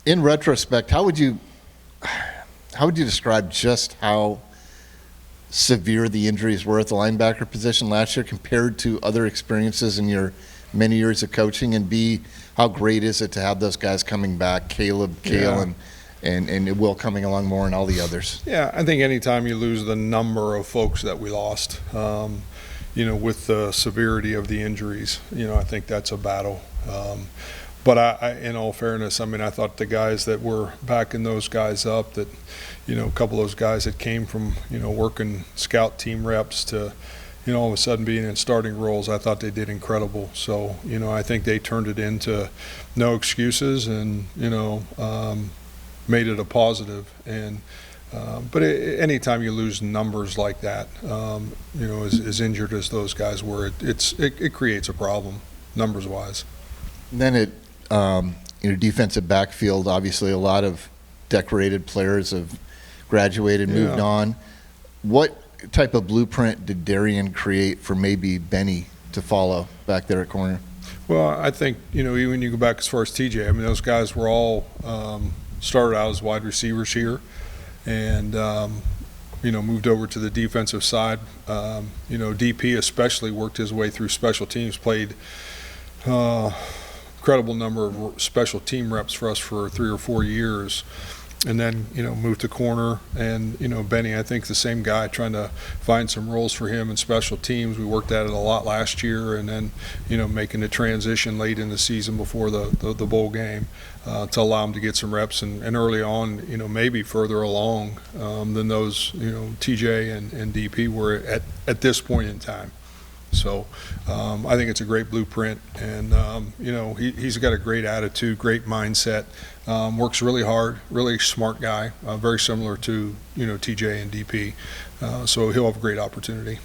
In retrospect, how would you describe just how severe the injuries were at the linebacker position last year compared to other experiences in your many years of coaching? And B, how great is it to have those guys coming back, Caleb, Kale, and Will coming along more, and all the others? Yeah, I think anytime you lose the number of folks that we lost, with the severity of the injuries, I think that's a battle. But I, in all fairness, I thought the guys that were backing those guys up, that, a couple of those guys that came from, working scout team reps to, all of a sudden being in starting roles, I thought they did incredible. So, I think they turned it into no excuses and, made it a positive. And but anytime you lose numbers like that, as injured as those guys were, it creates a problem numbers-wise. And then defensive backfield, obviously a lot of decorated players have graduated, moved on. What type of blueprint did Darian create for maybe Benny to follow back there at corner? Well, I think, even when you go back as far as TJ, those guys were all started out as wide receivers here and, moved over to the defensive side. DP especially worked his way through special teams, played incredible number of special team reps for us for 3 or 4 years, and then moved to corner. And Benny, I think the same guy, trying to find some roles for him in special teams. We worked at it a lot last year, and then making the transition late in the season before the bowl game to allow him to get some reps, and early on maybe further along than those TJ and DP were at this point in time. So I think it's a great blueprint, and he's got a great attitude, great mindset, works really hard, really smart guy, very similar to TJ and DP. So he'll have a great opportunity.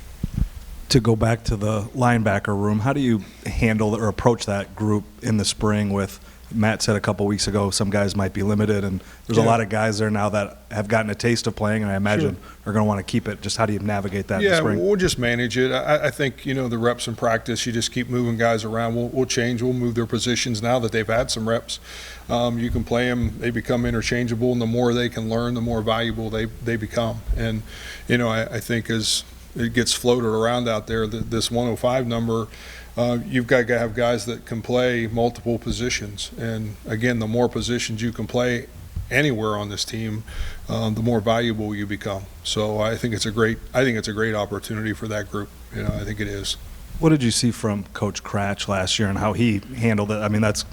To go back to the linebacker room, how do you handle or approach that group in the spring? With Matt said a couple weeks ago, some guys might be limited, and there's a lot of guys there now that have gotten a taste of playing, and I imagine are going to want to keep it. Just how do you navigate that in the spring? We'll just manage it. I think, the reps in practice, you just keep moving guys around. We'll change. We'll move their positions now that they've had some reps. You can play them. They become interchangeable, and the more they can learn, the more valuable they become. And, I think as it gets floated around out there, this 105 number, you've got to have guys that can play multiple positions. And again, the more positions you can play anywhere on this team, the more valuable you become. So I think it's a great opportunity for that group. I think it is. What did you see from Coach Cratch last year and how he handled it? That's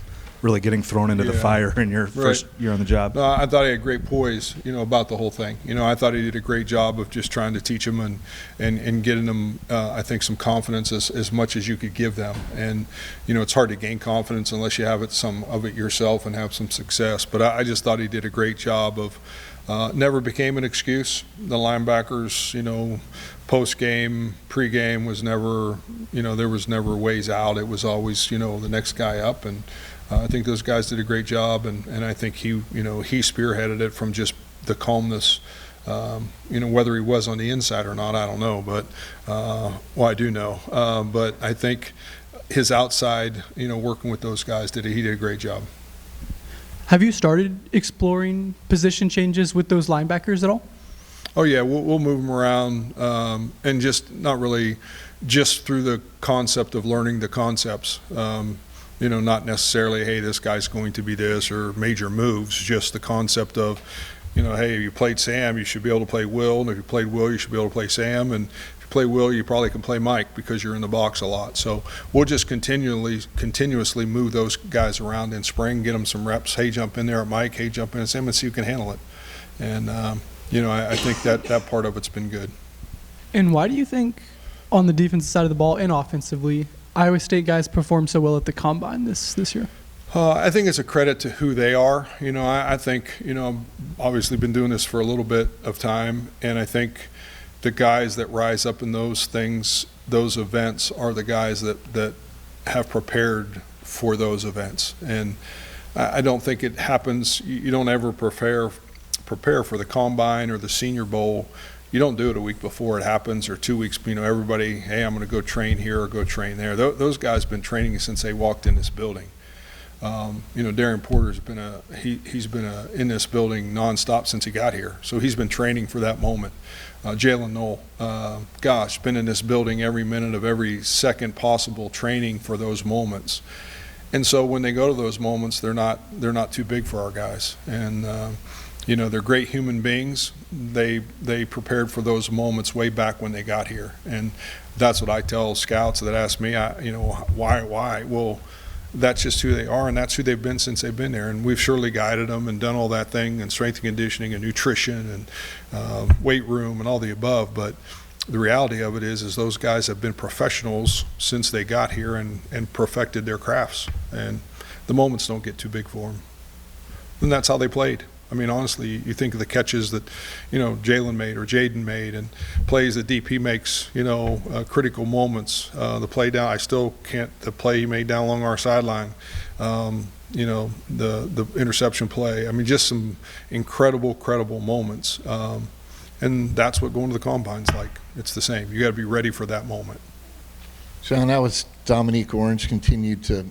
really getting thrown into the fire in your first year on the job. No, I thought he had great poise, about the whole thing. I thought he did a great job of just trying to teach them and getting them, I think, some confidence as much as you could give them. And, it's hard to gain confidence unless you have some of it yourself and have some success. But I just thought he did a great job of never became an excuse. The linebackers, post-game, pre-game was never, there was never ways out. It was always, the next guy up. And I think those guys did a great job, and I think he spearheaded it from just the calmness. Whether he was on the inside or not, I don't know, but I do know. But I think his outside, working with those guys, he did a great job. Have you started exploring position changes with those linebackers at all? Oh yeah, we'll move them around, and just not really just through the concept of learning the concepts. Not necessarily, hey, this guy's going to be this, or major moves, just the concept of, hey, if you played Sam, you should be able to play Will, and if you played Will, you should be able to play Sam, and if you play Will, you probably can play Mike because you're in the box a lot. So we'll just continuously move those guys around in spring, get them some reps. Hey, jump in there at Mike. Hey, jump in at Sam, and see who can handle it. And, I think that part of it's been good. And why do you think on the defensive side of the ball and offensively, Iowa State guys performed so well at the Combine this year? I think it's a credit to who they are. I think, I've obviously been doing this for a little bit of time, and I think the guys that rise up in those things, those events, are the guys that have prepared for those events. And I don't think it happens. You don't ever prepare for the Combine or the Senior Bowl. You don't do it a week before it happens, or 2 weeks, everybody, hey, I'm going to go train here or go train there. Those guys have been training since they walked in this building. Darren Porter's been he's been in this building nonstop since he got here, so he's been training for that moment. Jalen Knoll, been in this building every minute of every second possible, training for those moments. And so when they go to those moments, they're not too big for our guys. And they're great human beings. They prepared for those moments way back when they got here, and that's what I tell scouts that ask me, why? Well, that's just who they are, and that's who they've been since they've been there. And we've surely guided them and done all that thing, and strength and conditioning and nutrition and weight room and all the above. But the reality of it is those guys have been professionals since they got here and perfected their crafts. And the moments don't get too big for them. And that's how they played. I mean, honestly, you think of the catches that, Jalen made or Jaden made, and plays that DP makes, critical moments. The play down, I still can't, the play he made down along our sideline, the interception play. I mean, just some incredible moments. And that's what going to the combine's like. It's the same. You got to be ready for that moment. Jon, that was Domonique Orange continued to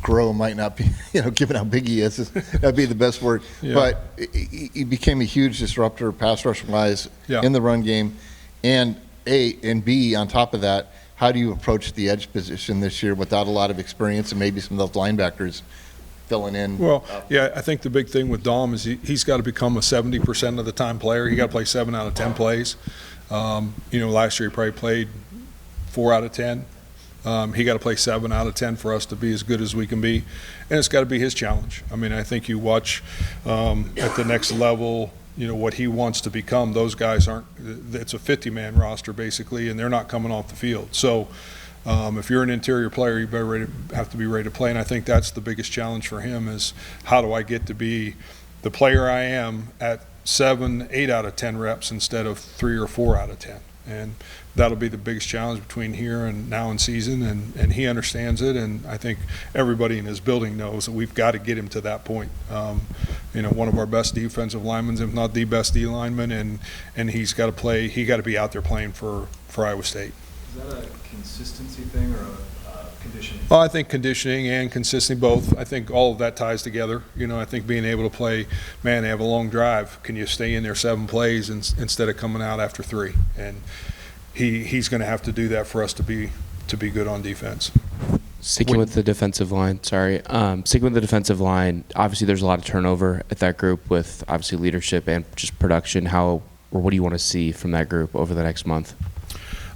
grow. Might not be, given how big he is, that'd be the best word. Yeah. But he became a huge disruptor, pass rush wise, Yeah. in the run game. And B, on top of that, how do you approach the edge position this year without a lot of experience and maybe some of those linebackers filling in? Well, yeah, I think the big thing with Dom is he's got to become a 70% of the time player. He got to play 7 out of 10 plays. Last year he probably played 4 out of 10. He got to play 7 out of 10 for us to be as good as we can be, and it's got to be his challenge. I mean, I think you watch at the next level, what he wants to become. Those guys aren't. It's a 50-man roster basically, and they're not coming off the field. So if you're an interior player, you better have to be ready to play. And I think that's the biggest challenge for him is how do I get to be the player I am at 7, 8 out of 10 reps instead of 3 or 4 out of 10. And that'll be the biggest challenge between here and now in season, and he understands it, and I think everybody in his building knows that we've got to get him to that point. One of our best defensive linemen, if not the best D lineman, and he's got to play. He got to be out there playing for Iowa State. Is that a consistency thing or a conditioning? Well, I think conditioning and consistency, both. I think all of that ties together. I think being able to play, man, they have a long drive. Can you stay in there 7 plays instead of coming out after 3? And he's going to have to do that for us to be good on defense. Sticking with the defensive line, obviously there's a lot of turnover at that group with obviously leadership and just production. What do you want to see from that group over the next month?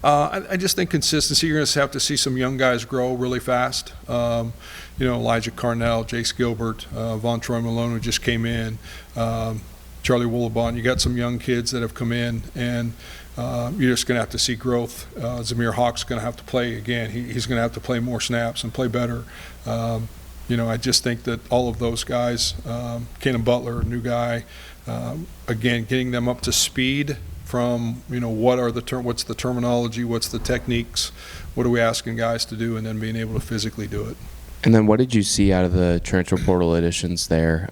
I just think consistency. You're going to have to see some young guys grow really fast. Elijah Carnell, Jace Gilbert, Von Troy Malone, who just came in, Charlie Woolabon. You got some young kids that have come in, and you're just going to have to see growth. Zamir Hawk's going to have to play again. He's going to have to play more snaps and play better. I just think that all of those guys, Kenan Butler, new guy, again, getting them up to speed from, what's the terminology, what's the techniques, what are we asking guys to do, and then being able to physically do it. And then what did you see out of the transfer portal additions there,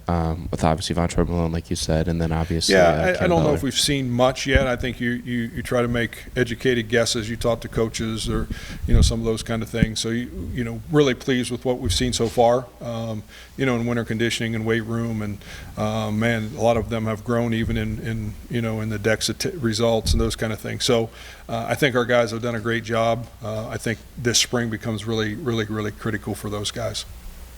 with obviously Von Troy Malone, like you said, and then obviously I don't know if we've seen much yet. I think you try to make educated guesses. You talk to coaches or, some of those kind of things. So, really pleased with what we've seen so far, in winter conditioning and weight room. And, man, a lot of them have grown even in the DEXA results and those kind of things. So I think our guys have done a great job. I think this spring becomes really, really, really critical for those guys.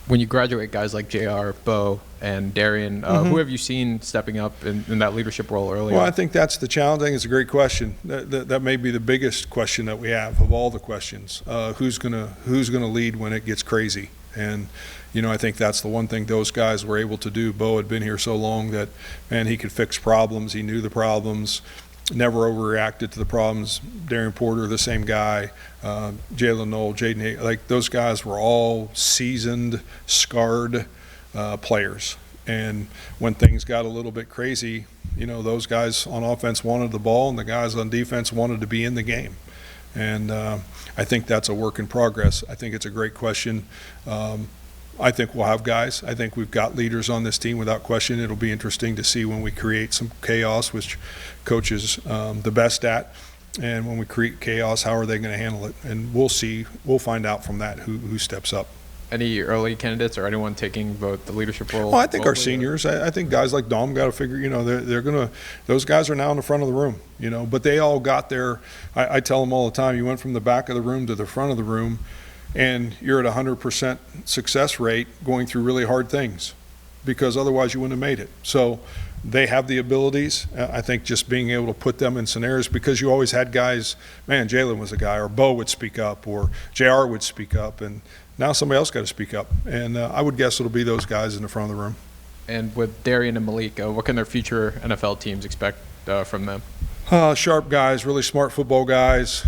When you graduate guys like JR, Bo, and Darian, who have you seen stepping up in that leadership role earlier? Well, I think that's the challenge. I think it's a great question. That may be the biggest question that we have of all the questions. Who's gonna lead when it gets crazy? And I think that's the one thing those guys were able to do. Bo had been here so long that, man, he could fix problems. He knew the problems. Never overreacted to the problems. Darren Porter, the same guy. Jalen Knoll, Jaden Heacock, like those guys were all seasoned, scarred players. And when things got a little bit crazy, those guys on offense wanted the ball, and the guys on defense wanted to be in the game. And I think that's a work in progress. I think it's a great question. I think we'll have guys. I think we've got leaders on this team without question. It'll be interesting to see when we create some chaos, which coach is the best at. And when we create chaos, how are they going to handle it? And we'll see. We'll find out from that who steps up. any early candidates or anyone taking both the leadership role? Well, I think our locally, or- seniors, I think guys like Dom got to figure, they're going to, those guys are now in the front of the room, but they all got there. I tell them all the time, you went from the back of the room to the front of the room, and you're at 100% success rate going through really hard things, because otherwise you wouldn't have made it. So they have the abilities. I think just being able to put them in scenarios, because you always had guys, man, Jalen was a guy, or Bo would speak up, or JR would speak up, and now somebody else got to speak up. And I would guess it'll be those guys in the front of the room. And with Darian and Malik, what can their future NFL teams expect from them? Sharp guys, really smart football guys.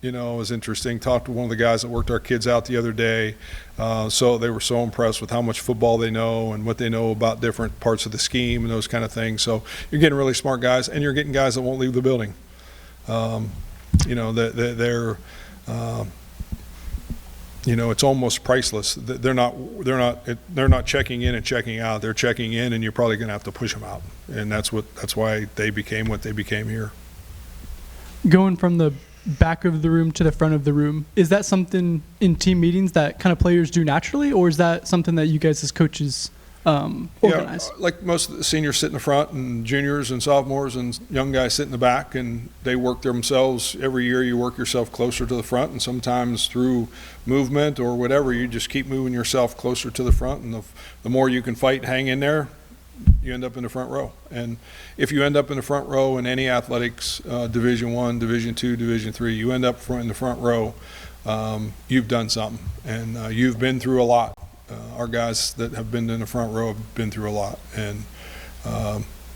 It was interesting. Talked to one of the guys that worked our kids out the other day. So they were so impressed with how much football they know and what they know about different parts of the scheme and those kind of things. So you're getting really smart guys, and you're getting guys that won't leave the building. It's almost priceless. They're not checking in and checking out. They're checking in, and you're probably going to have to push them out. And that's why they became what they became here. Going from the back of the room to the front of the room, is that something in team meetings that kind of players do naturally, or is that something that you guys as coaches organize? Yeah, like most of the seniors sit in the front, and juniors and sophomores and young guys sit in the back, and they work themselves. Every year you work yourself closer to the front, and sometimes through movement or whatever, you just keep moving yourself closer to the front, and the more you can fight and hang in there, you end up in the front row. And if you end up in the front row in any athletics, Division I, Division II, Division III, you end up in the front row, you've done something, and you've been through a lot. Our guys that have been in the front row have been through a lot. And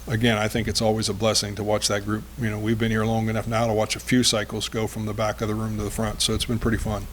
again, I think it's always a blessing to watch that group. We've been here long enough now to watch a few cycles go from the back of the room to the front, so it's been pretty fun.